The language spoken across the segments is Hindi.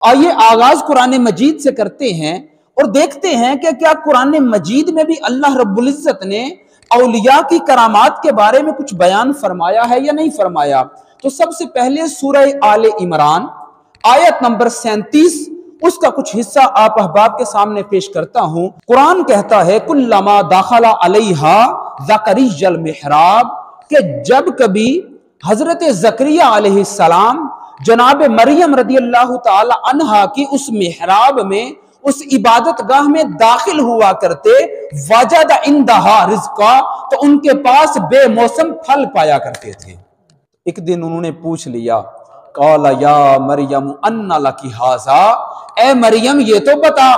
आइए आगाज कुरान मजीद से करते हैं और देखते हैं कि क्या कुरान मजीद में भी अल्लाह रब्बुल इज्जत ने औलिया की करामात के बारे में कुछ बयान फरमाया है या नहीं फरमाया। तो सबसे पहले सूरह आले इमरान आयत नंबर 37 उसका कुछ हिस्सा आप अहबाब के सामने पेश करता हूं। कुरान कहता है कुल्लमा दाखला अलैहा ज़करिय्यल मिहराब, कि जब कभी हजरत ज़करिया अलैहिस्सलाम जनाब मरियम रदियल्लाहु ताला अन्हा की उस मिहराब में, उस इबादत गाह में दाखिल हुआ करते, वजद इंदहा रिज़्का, तो उनके पास बेमौसम फल पाया करते थे। एक दिन उन्होंने पूछ लिया, काला या मरियम अन्ना लकी हाजा, ए मरियम ये तो बता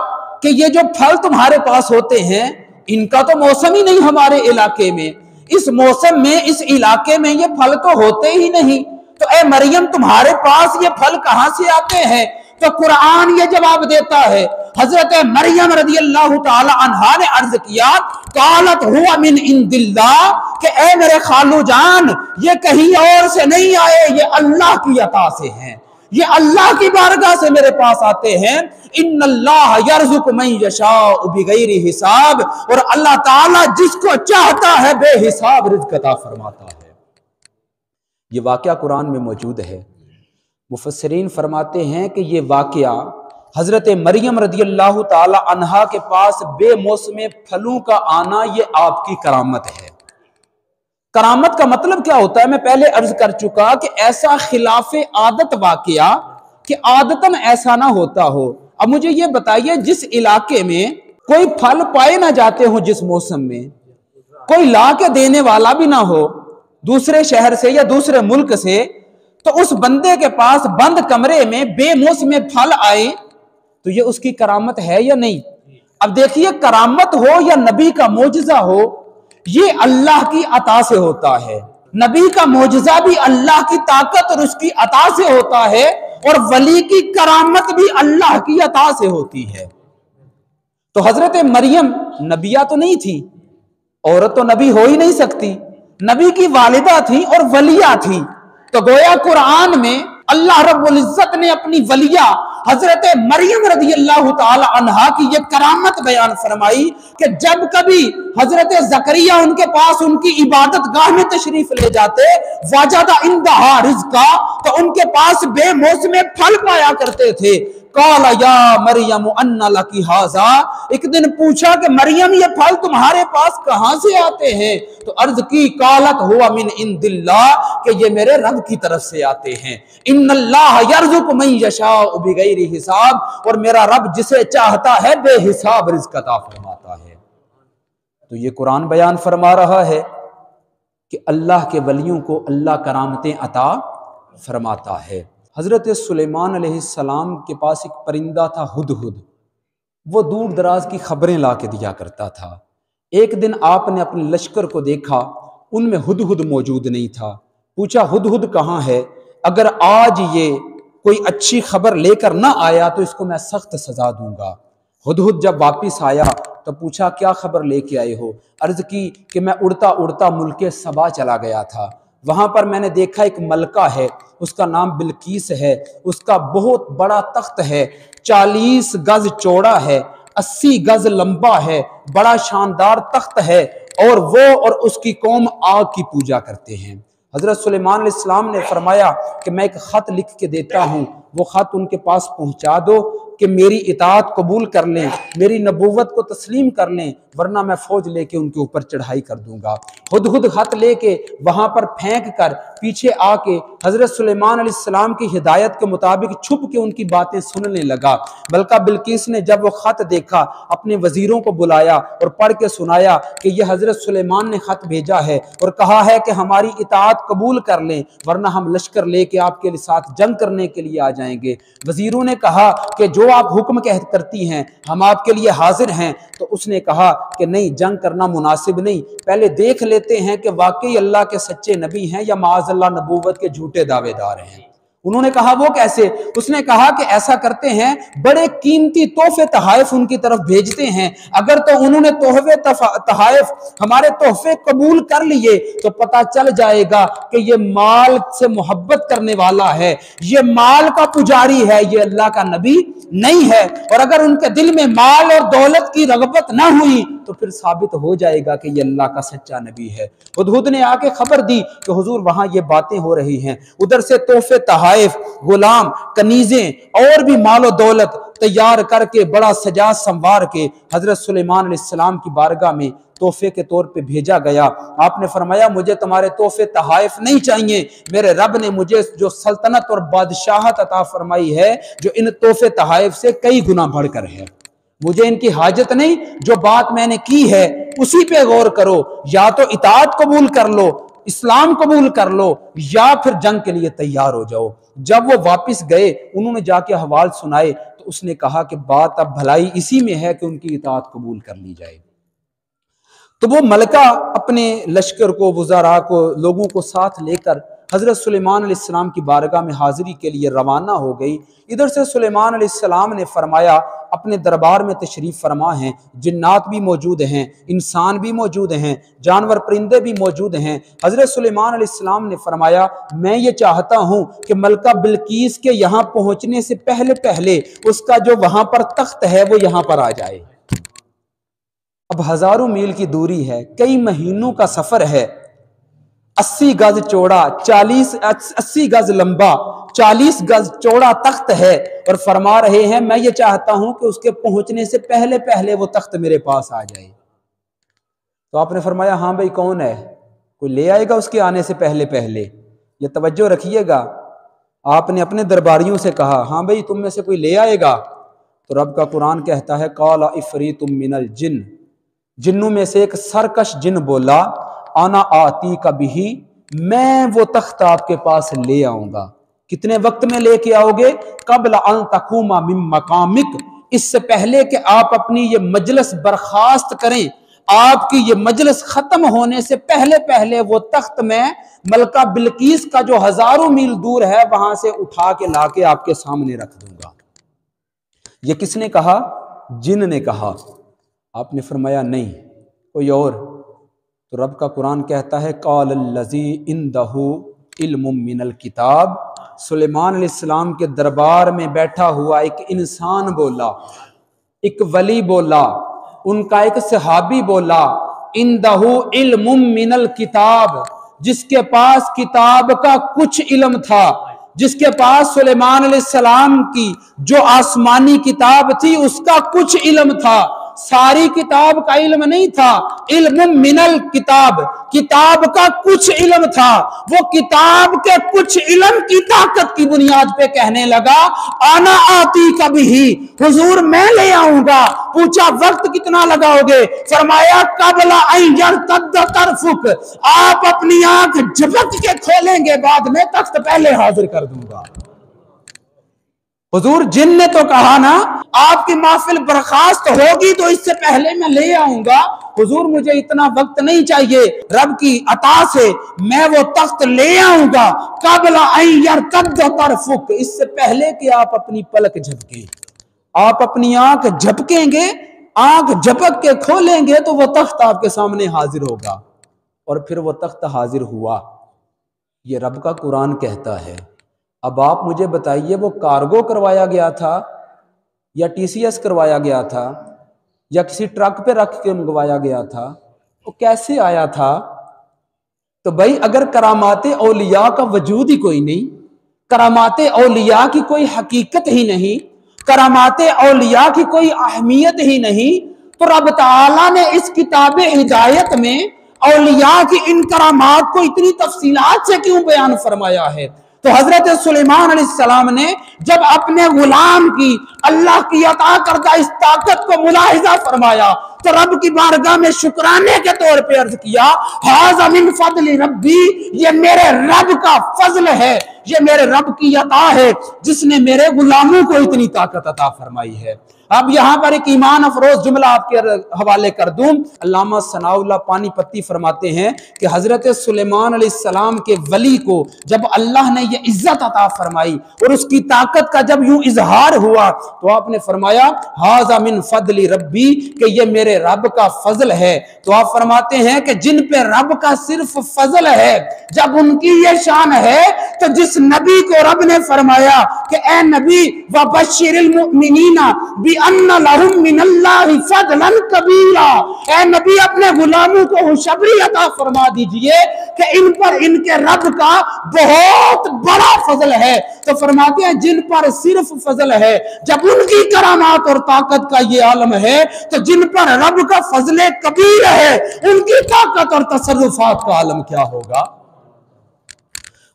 कि ये जो फल तुम्हारे पास होते हैं इनका तो मौसम ही नहीं हमारे इलाके में, इस मौसम में इस इलाके में ये फल तो होते ही नहीं, तो ए मरियम तुम्हारे पास ये फल कहां से आते हैं। तो कुरान ये जवाब देता है, हजरत मरियम रदियल्लाहु ताला अन्हा ने अर्ज किया, कालत हुआ मिन इंदिल्लाह, कि ए मेरे खालू जान ये कहीं और से नहीं आए, ये अल्लाह की अता से हैं, ये अल्लाह की बारगाह से मेरे पास आते हैं। इन्नल्लाह यर्ज़ुक़ु मन यशाअ बिगैरि हिसाब, और अल्लाह ताला जिसको चाहता है बेहिसाब रिज़्क़ अता फरमाता है। ये वाक़या कुरान में मौजूद है। मुफस्सिरीन फरमाते हैं कि ये वाक़या हजरत मरियम रदियल्लाहु ताला अन्हा के पास बेमौसमे फलों का आना ये आपकी करामत है। करामत का मतलब क्या होता है, मैं पहले अर्ज कर चुका कि ऐसा खिलाफे आदत वाक़या कि आदतन ऐसा ना होता हो। अब मुझे ये बताइए, जिस इलाके में कोई फल पाए ना जाते हो, जिस मौसम में कोई ला के देने वाला भी ना हो दूसरे शहर से या दूसरे मुल्क से, तो उस बंदे के पास बंद कमरे में बेमौसमे फल आए तो ये उसकी करामत है या नहीं। अब देखिए, करामत हो या नबी का मोजज़ा हो, ये अल्लाह की अता से होता है। नबी का मोजज़ा भी अल्लाह की ताकत और उसकी अता से होता है, और वली की करामत भी अल्लाह की अता से होती है। तो हजरत मरियम नबिया तो नहीं थी, औरत तो नबी हो ही नहीं सकती, नबी की वालिदा थी और वलिया थी। तो गोया कुरान में अल्लाह रब्बुल इज्जत ने अपनी वलिया हजरत मरियम रदियल्लाहु ताला अन्हा की ये करामत बयान फरमाई कि जब कभी हजरत ज़करिया उनके पास उनकी इबादत गाह में तशरीफ ले जाते, वजदा इंदहा रिज़्का, तो उनके पास बेमौसमे फल पाया करते थे। काला या मरियम अन्ना लकी हाजा, एक दिन पूछा कि मरियम ये फल तुम्हारे पास कहां से आते हैं। तो अर्ज की, कालत हुआ मिन इंदिल्लाह, कि ये मेरे रब की तरफ से आते हैं। इन्नल्लाह यर्ज़ुक़ु मन यशाअ बिगैरि हिसाब, और मेरा रब जिसे चाहता है बेहिसाब रिज़्क़ अता फरमाता है। तो ये कुरान बयान फरमा रहा है कि अल्लाह के वलियों को अल्लाह करामतें अता फरमाता है। हजरत सुलेमान अलैहिस्सलाम के पास एक परिंदा था हुदहुद, वो दूर दराज की खबरें ला के दिया करता था। एक दिन आपने अपने लश्कर को देखा, उनमें हुदहुद मौजूद नहीं था। पूछा, हुदहुद कहाँ है? अगर आज ये कोई अच्छी खबर लेकर ना आया तो इसको मैं सख्त सजा दूंगा। हुदहुद जब वापिस आया तो पूछा, क्या खबर लेके आए हो? अर्ज की कि मैं उड़ता उड़ता मुल्के सबा चला गया था, वहां पर मैंने देखा एक मलका है, उसका नाम बिल्कीस है, उसका बहुत बड़ा तख्त है, 40 गज चौड़ा है, 80 गज लंबा है, बड़ा शानदार तख्त है, और वो और उसकी कौम आग की पूजा करते हैं। हजरत सुलेमान अलैहिस्सलाम ने फरमाया कि मैं एक खत लिख के देता हूँ, वो खत उनके पास पहुंचा दो कि मेरी इताअत कबूल कर लें, मेरी नबूवत को तस्लीम कर लें, वरना मैं फौज लेके उनके ऊपर चढ़ाई कर दूंगा। हुदहुद खत लेके वहां पर फेंक कर पीछे आके हजरत सुलेमान अलैहिस्सलाम की हिदायत के मुताबिक छुप के उनकी बातें सुनने लगा। बल्कि बिल्कीस ने जब वो खत देखा, अपने वजीरों को बुलाया और पढ़ के सुनाया कि यह हजरत सुलेमान ने खत भेजा है और कहा है कि हमारी इताअत कबूल कर लें, वरना हम लश्कर लेके आपके साथ जंग करने के लिए आ जाएंगे। वजीरों ने कहा कि जो आप हुक्म करती हैं हम आपके लिए हाजिर हैं। तो उसने कहा कि नहीं, जंग करना मुनासिब नहीं, पहले देख लेते हैं कि वाकई अल्लाह के सच्चे नबी हैं या माज़अल्लाह नबूवत के झूठे दावेदार हैं। उन्होंने कहा वो कैसे? उसने कहा कि ऐसा करते हैं, बड़े कीमती तोहफे तहाइफ उनकी तरफ भेजते हैं, अगर तो उन्होंने तोहफे तहाइफ हमारे तोहफे कबूल कर लिए तो पता चल जाएगा कि ये माल से मोहब्बत करने वाला है, ये माल का पुजारी है, ये अल्लाह का नबी नहीं है। और अगर उनके दिल में माल और दौलत की रगबत ना हुई तो फिर साबित हो जाएगा कि ये अल्लाह का सच्चा नबी है। हुदहुद ने आके खबर दी कि हुजूर वहां ये बातें हो रही हैं। उधर से तोहफे तहाइफ, गुलाम, कनीजें और भी मालो दौलत तैयार करके बड़ा सजा संवार के हजरत सुलेमान अलैहिस्सलाम की बारगाह में तोहफे के तौर पे भेजा गया। आपने फरमाया मुझे तुम्हारे तोहफे तहाइफ नहीं चाहिए, मेरे रब ने मुझे जो सल्तनत और बादशाहत अता फरमाई है जो इन तोहफे तहाइफ से कई गुना बढ़कर है, मुझे इनकी हाजत नहीं। जो बात मैंने की है उसी पे गौर करो, या तो इताअत कबूल कर लो, इस्लाम कबूल कर लो, या फिर जंग के लिए तैयार हो जाओ। जब वो वापस गए उन्होंने जाके हवाल सुनाए तो उसने कहा कि बात अब भलाई इसी में है कि उनकी इताअत कबूल कर ली जाए। तो वो मलका अपने लश्कर को, वज़ारा को, लोगों को साथ लेकर हजरत सुलेमान अलैहिस्सलाम की बारगाह में हाजिरी के लिए रवाना हो गई। इधर से सुलेमान अलैहिस्सलाम ने फरमाया अपने दरबार में तशरीफ फरमा हैं, जिन्नात भी मौजूद हैं, इंसान भी मौजूद हैं, जानवर परिंदे भी मौजूद हैं। हजरत सुलेमान अलैहिस्सलाम ने फरमाया मैं ये चाहता हूँ कि मलका बिल्कीस के यहाँ पहुँचने से पहले पहले उसका जो वहाँ पर तख्त है वो यहाँ पर आ जाए। अब हजारों मील की दूरी है, कई महीनों का सफर है, 80 गज चौड़ा, 80 गज लंबा, 40 गज चौड़ा तख्त है, और फरमा रहे हैं मैं ये चाहता हूं कि उसके पहुंचने से पहले पहले वो तख्त मेरे पास आ जाए। तो आपने फरमाया हाँ भाई कौन है, कोई ले आएगा उसके आने से पहले पहले? ये तवज्जो रखिएगा, आपने अपने दरबारियों से कहा हाँ भाई तुम में से कोई ले आएगा? तो रब का कुरान कहता है काला इफरीतुम मिनल जिन, जिन्नों में से एक सरकश जिन बोला आना आती कभी, मैं वो तख्त आपके पास ले आऊंगा। कितने वक्त में लेके आओगे? कबल अन तकुमा मिन मकामिक, इससे पहले कि आप अपनी ये मजलिस बर्खास्त करें, आपकी ये मजलिस खत्म होने से पहले पहले वो तख्त में मलका बिल्कीस का जो हजारों मील दूर है वहां से उठा के लाके आपके सामने रख दूंगा। ये किसने कहा? जिन ने कहा। आपने फरमाया नहीं कोई और। तो रब का कुरान कहता है कालल्लज़ी इंदहु इल्मुम मिनल किताब, सुलेमान अलैहिस्सलाम के दरबार में बैठा हुआ एक इंसान बोला, एक वली बोला, उनका एक सहाबी बोला, इंदहु इल्मुम मिनल किताब, जिसके पास किताब का कुछ इल्म था, जिसके पास सुलेमान अलैहिस्सलाम की जो आसमानी किताब थी उसका कुछ इल्म था, सारी किताब का इल्म नहीं था। इल्म मिनल किताब, किताब का कुछ इल्म था। वो किताब के कुछ इल्म की ताकत की बुनियाद पे कहने लगा आना आती कभी ही, हुजूर मैं ले आऊंगा। पूछा वक्त कितना लगाओगे? फरमाया कबला अय्यर तद तरफुक, आप अपनी आंख झपक के खोलेंगे बाद में तख्त पहले हाजिर कर दूंगा। हुजूर जिन ने तो कहा ना आपकी महफिल बर्खास्त होगी तो इससे पहले मैं ले आऊंगा। हुजूर मुझे इतना वक्त नहीं चाहिए, रब की अता से मैं वो तख्त ले आऊंगा। कबला अय्यर तद तरफुक, इससे पहले कि आप अपनी पलक झपके, आप अपनी आंख झपकेंगे, आंख झपक के खोलेंगे तो वो तख्त आपके सामने हाजिर होगा। और फिर वो तख्त हाजिर हुआ। ये रब का कुरान कहता है। अब आप मुझे बताइए वो कार्गो करवाया गया था या टीसीएस करवाया गया था या किसी ट्रक पे रख के मंगवाया गया था, वो कैसे आया था? तो भाई अगर करामाते औलिया का वजूद ही कोई नहीं, करामाते औलिया की कोई हकीकत ही नहीं, करामाते औलिया की कोई अहमियत ही नहीं, तो रब ताला ने इस किताबे हिदायत में औलिया की इन करामात को इतनी तफसीलात से क्यों बयान फरमाया है? तो हजरत सुलेमान अलैहिस्सलाम ने जब अपने गुलाम की अल्लाह की अता करदा इस ताकत को मुलाहिजा फरमाया तो रब की बारगाह में शुक्राने के तौर पे अर्ज किया, हाज़ा मिन फज़्ल रब्बी, ये मेरे रब का फजल है, ये मेरे रब की अता है जिसने मेरे गुलामों को इतनी ताकत अता फरमाई है। अब यहां पर एक ईमान अफरोज जुमला आपके हवाले कर दूं। अल्लामा सनाउल्लाह पानीपत्ती फरमाते हैं कि हजरत सुलेमान अलैहिस्सलाम के वली को जब अल्लाह ने ये इज्जत अता फरमाई और उसकी ताकत का जब यूं इजहार हुआ तो आपने फरमाया हाज़ा मिन फज़्ल रब्बी, कि ये मेरे रब का फजल है। तो आप फरमाते हैं कि जिन पे रब का सिर्फ फजल है, जब उनकी ये शान है, तो जिस नबी को रब ने फरमाया कि ए नबी वबश्शिरिल मुमिनीना बि अन्ना लहुम मिनल्लाहि फज़लन कबीरा, ए नबी अपने गुलामों को खुशखबरी अता फरमा दीजिए कि इन पर इनके रब का बहुत बड़ा फजल है। तो फरमाते हैं जिन पर सिर्फ फजल है, जब उनकी करामात और ताकत का ये आलम है, तो जिन पर रब का फजल कबीर है, उनकी ताकत और तसर्रुफात का आलम क्या होगा।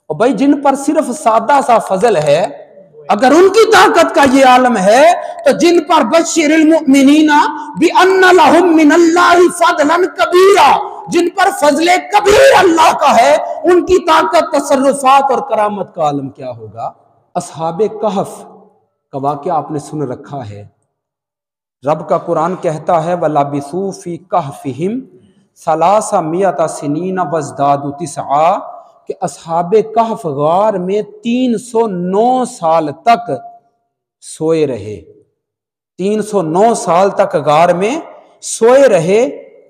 और भाई जिन पर सिर्फ सादा सा फजल है, अगर उनकी ताकत का ये आलम है, तो जिन पर बश्शिरिल मुमिनीना बि अन्ना लहुम मिनल्लाहि फज़लन कबीरा, जिन पर फजले कबीर अल्लाह का है, उनकी ताकत, तसर्रुफात और करामत का आलम क्या होगा। असहाबे कहफ का वाक़या आपने सुन रखा है। रब का कुरान कहता है वलाबिसू फी कहफिहिम सलासा मियता सिनीना वज़दादू तिसआ, कि असहाबे कहफ गार में 309 साल तक सोए रहे। 309 साल तक गार में सोए रहे।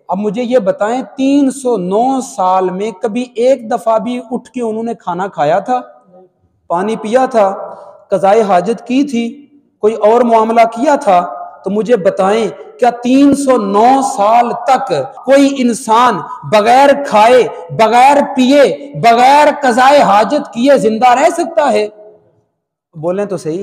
अब मुझे ये बताएं 309 साल में कभी एक दफा भी उठ के उन्होंने खाना खाया था, पानी पिया था, कज़ाए हाजत की थी, कोई और मामला किया था? तो मुझे बताएं क्या 309 साल तक कोई इंसान बगैर खाए, बगैर पिए, बगैर कज़ाए हाजत किए जिंदा रह सकता है? बोलें तो सही,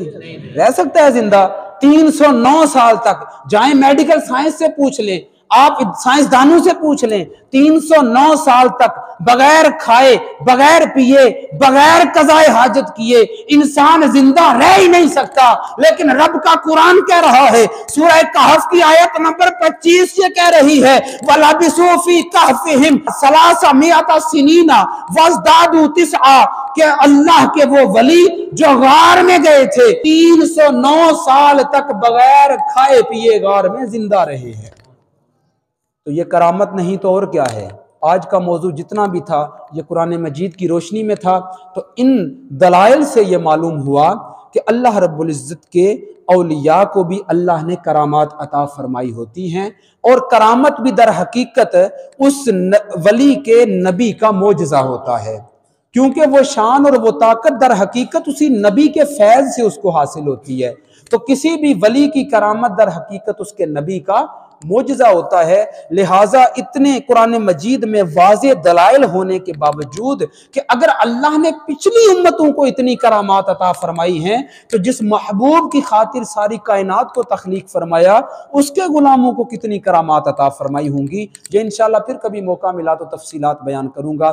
रह सकता है जिंदा 309 साल तक? जाएं मेडिकल साइंस से पूछ लें, आप साइंसदानों से पूछ लें, 309 साल तक बगैर खाए, बगैर पिए, बगैर कज़ाए हाजत किए इंसान जिंदा रह ही नहीं सकता। लेकिन रब का कुरान कह रहा है, सूरह कहफ की आयत नंबर 25 ये कह रही है वलाबिसू फी कहफिहिम सलासा मियता सिनीना वज़दादू तिसआ, कि अल्लाह के वो वली जो गार में गए थे 309 साल तक बगैर खाए पिए गार में जिंदा रहे हैं। तो ये करामत नहीं तो और क्या है। आज का मौजू जितना भी था ये कुरान मजीद की रोशनी में था। तो इन दलाइल से ये मालूम हुआ कि अल्लाह रब्बुल इज़्ज़त के औलिया को भी अल्लाह ने करामात अता फरमाई होती हैं, और करामत भी दर हकीकत उस वली के नबी का मोजज़ा होता है, क्योंकि वो शान और वो ताकत दर हकीकत उसी नबी के फैज़ से उसको हासिल होती है। तो किसी भी वली की करामत दर हकीकत उसके नबी का मोजज़ा होता है। लिहाजा इतने कुरान मजीद में वाज़े दलाइल होने के बावजूद कि अगर अल्लाह ने पिछली उम्मतों को इतनी करामात अता फरमाई हैं, तो जिस महबूब की खातिर सारी कायनात को तख्लीक फरमाया उसके गुलामों को कितनी करामात अता फरमाई होंगी। ये इंशाअल्लाह फिर कभी मौका मिला तो तफसीलात बयान करूंगा।